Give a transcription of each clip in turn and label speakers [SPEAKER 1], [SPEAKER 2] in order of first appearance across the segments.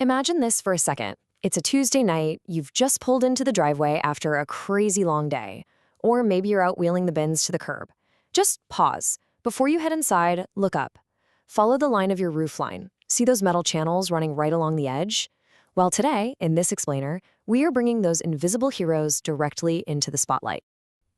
[SPEAKER 1] Imagine this for a second. It's a Tuesday night, you've just pulled into the driveway after a crazy long day. Or maybe you're out wheeling the bins to the curb. Just pause. Before you head inside, look up. Follow the line of your roof line. See those metal channels running right along the edge? Well, today, in this explainer, we are bringing those invisible heroes directly into the spotlight.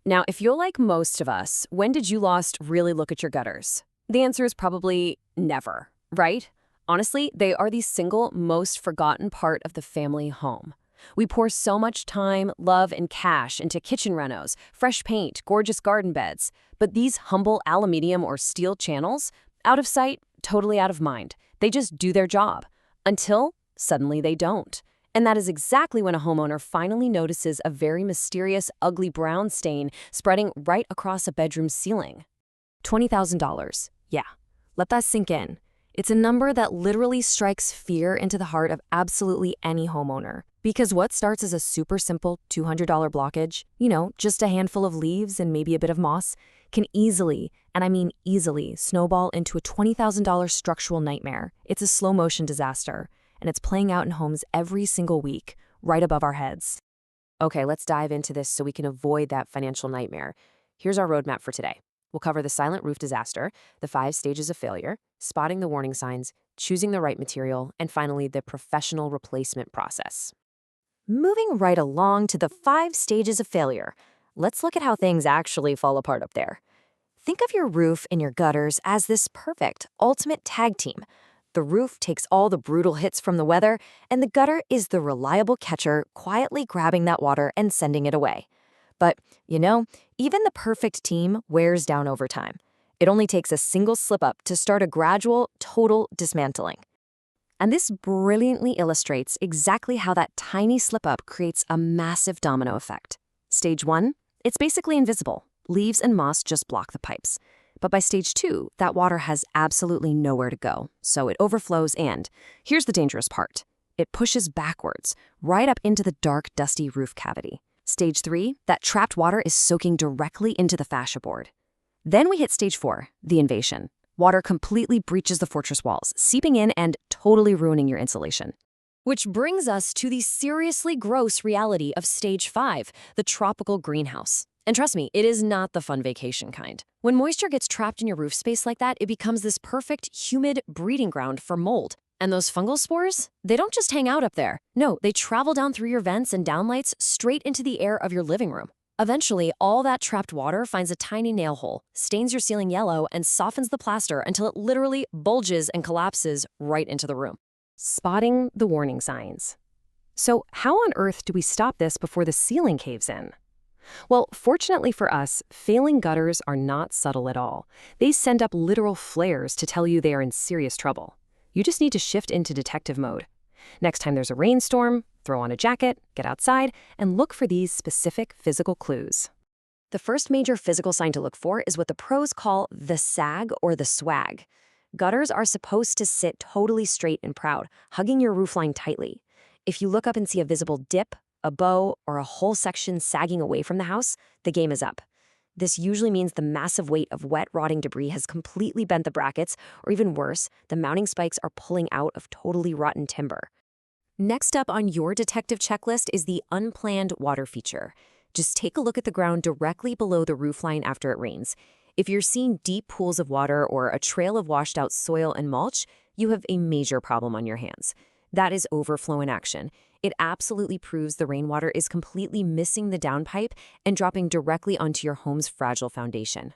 [SPEAKER 1] Now, if you're like most of us, when did you last really look at your gutters? The answer is probably never, right? Honestly, they are the single most forgotten part of the family home. We pour so much time, love, and cash into kitchen renos, fresh paint, gorgeous garden beds. But these humble aluminium or steel channels, out of sight, totally out of mind. They just do their job. Until suddenly they don't. And that is exactly when a homeowner finally notices a very mysterious, ugly brown stain spreading right across a bedroom ceiling. $20,000. Yeah, let that sink in. It's a number that literally strikes fear into the heart of absolutely any homeowner. Because what starts as a super simple $200 blockage, just a handful of leaves and maybe a bit of moss, can easily, and I mean easily, snowball into a $20,000 structural nightmare. It's a slow-motion disaster, and it's playing out in homes every single week, right above our heads. Okay, let's dive into this so we can avoid that financial nightmare. Here's our roadmap for today. We'll cover the silent roof disaster, the 5 stages of failure, spotting the warning signs, choosing the right material, and finally, the professional replacement process. Moving right along to the 5 stages of failure, let's look at how things actually fall apart up there. Think of your roof and your gutters as this perfect, ultimate tag team. The roof takes all the brutal hits from the weather, and the gutter is the reliable catcher quietly grabbing that water and sending it away. But, even the perfect team wears down over time. It only takes a single slip-up to start a gradual, total dismantling. And this brilliantly illustrates exactly how that tiny slip-up creates a massive domino effect. Stage 1, it's basically invisible. Leaves and moss just block the pipes. But by stage 2, that water has absolutely nowhere to go, so it overflows and, here's the dangerous part, it pushes backwards, right up into the dark, dusty roof cavity. Stage 3, that trapped water is soaking directly into the fascia board. Then we hit stage 4, the invasion. Water completely breaches the fortress walls, seeping in and totally ruining your insulation. Which brings us to the seriously gross reality of stage 5, the tropical greenhouse. And trust me, it is not the fun vacation kind. When moisture gets trapped in your roof space like that, it becomes this perfect, humid breeding ground for mold. And those fungal spores, they don't just hang out up there. No, they travel down through your vents and downlights straight into the air of your living room. Eventually, all that trapped water finds a tiny nail hole, stains your ceiling yellow, and softens the plaster until it literally bulges and collapses right into the room. Spotting the warning signs. So how on earth do we stop this before the ceiling caves in? Well, fortunately for us, failing gutters are not subtle at all. They send up literal flares to tell you they are in serious trouble. You just need to shift into detective mode. Next time there's a rainstorm, throw on a jacket, get outside, and look for these specific physical clues. The first major physical sign to look for is what the pros call the sag or the swag. Gutters are supposed to sit totally straight and proud, hugging your roofline tightly. If you look up and see a visible dip, a bow, or a whole section sagging away from the house, the game is up. This usually means the massive weight of wet, rotting debris has completely bent the brackets, or even worse, the mounting spikes are pulling out of totally rotten timber. Next up on your detective checklist is the unplanned water feature. Just take a look at the ground directly below the roofline after it rains. If you're seeing deep pools of water or a trail of washed out soil and mulch, you have a major problem on your hands. That is overflow in action. It absolutely proves the rainwater is completely missing the downpipe and dropping directly onto your home's fragile foundation.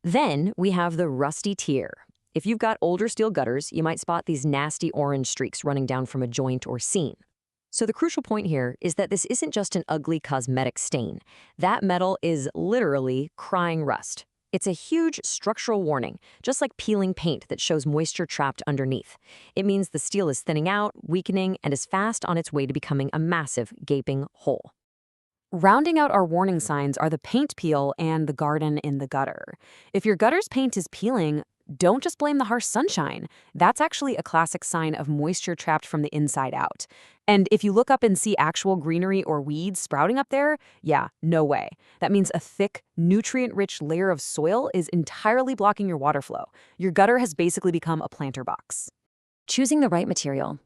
[SPEAKER 1] Then we have the rusty tier. If you've got older steel gutters, you might spot these nasty orange streaks running down from a joint or seam. So the crucial point here is that this isn't just an ugly cosmetic stain. That metal is literally crying rust. It's a huge structural warning, just like peeling paint that shows moisture trapped underneath. It means the steel is thinning out, weakening, and is fast on its way to becoming a massive, gaping hole. Rounding out our warning signs are the paint peel and the garden in the gutter. If your gutter's paint is peeling, don't just blame the harsh sunshine. That's actually a classic sign of moisture trapped from the inside out. And if you look up and see actual greenery or weeds sprouting up there, yeah, no way. That means a thick, nutrient-rich layer of soil is entirely blocking your water flow. Your gutter has basically become a planter box. Choosing the right material.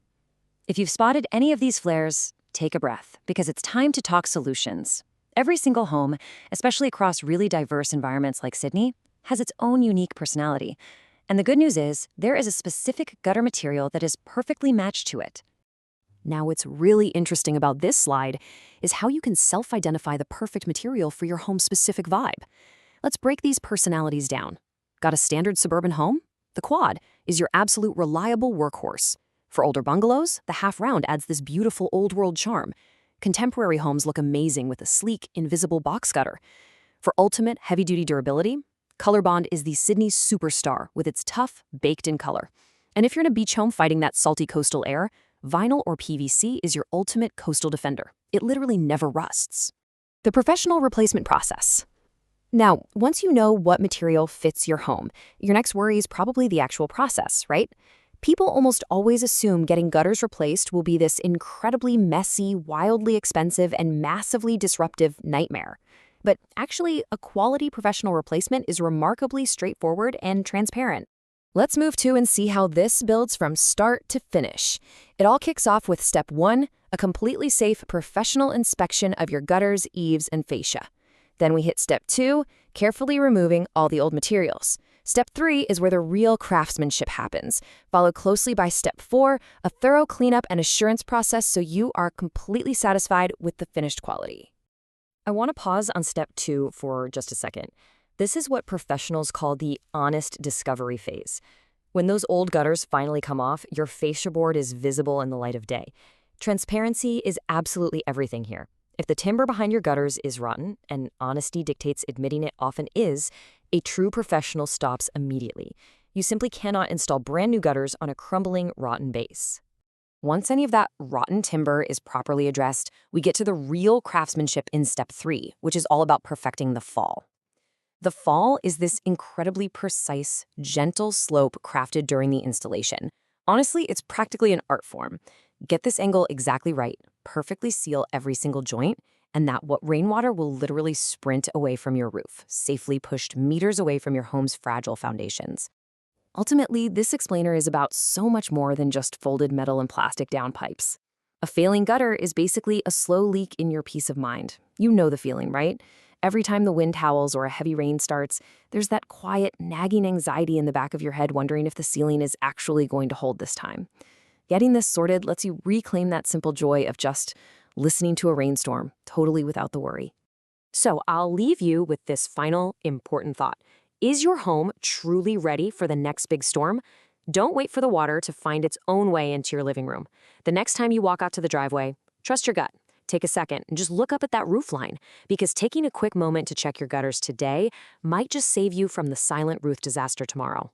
[SPEAKER 1] If you've spotted any of these flares, take a breath, because it's time to talk solutions. Every single home, especially across really diverse environments like Sydney, has its own unique personality. And the good news is, there is a specific gutter material that is perfectly matched to it. Now, what's really interesting about this slide is how you can self-identify the perfect material for your home's specific vibe. Let's break these personalities down. Got a standard suburban home? The quad is your absolute reliable workhorse. For older bungalows, the half-round adds this beautiful old-world charm. Contemporary homes look amazing with a sleek, invisible box gutter. For ultimate heavy-duty durability, Colorbond is the Sydney superstar with its tough, baked-in color. And if you're in a beach home fighting that salty coastal air, vinyl or PVC is your ultimate coastal defender. It literally never rusts. The professional replacement process. Now, once you know what material fits your home, your next worry is probably the actual process, right? People almost always assume getting gutters replaced will be this incredibly messy, wildly expensive, and massively disruptive nightmare. But actually, a quality professional replacement is remarkably straightforward and transparent. Let's move to and see how this builds from start to finish. It all kicks off with step 1, a completely safe professional inspection of your gutters, eaves, and fascia. Then we hit step 2, carefully removing all the old materials. Step 3 is where the real craftsmanship happens, followed closely by step 4, a thorough cleanup and assurance process so you are completely satisfied with the finished quality. I want to pause on step 2 for just a second. This is what professionals call the honest discovery phase. When those old gutters finally come off, your fascia board is visible in the light of day. Transparency is absolutely everything here. If the timber behind your gutters is rotten, and honesty dictates admitting it often is, a true professional stops immediately. You simply cannot install brand new gutters on a crumbling, rotten base. Once any of that rotten timber is properly addressed, we get to the real craftsmanship in step 3, which is all about perfecting the fall. The fall is this incredibly precise, gentle slope crafted during the installation. Honestly, it's practically an art form. Get this angle exactly right, perfectly seal every single joint, and what rainwater will literally sprint away from your roof, safely pushed meters away from your home's fragile foundations. Ultimately, this explainer is about so much more than just folded metal and plastic downpipes. A failing gutter is basically a slow leak in your peace of mind. You know the feeling, right? Every time the wind howls or a heavy rain starts, there's that quiet, nagging anxiety in the back of your head wondering if the ceiling is actually going to hold this time. Getting this sorted lets you reclaim that simple joy of just listening to a rainstorm, totally without the worry. So I'll leave you with this final, important thought. Is your home truly ready for the next big storm? Don't wait for the water to find its own way into your living room. The next time you walk out to the driveway, trust your gut. Take a second and just look up at that roof line, because taking a quick moment to check your gutters today might just save you from the silent roof disaster tomorrow.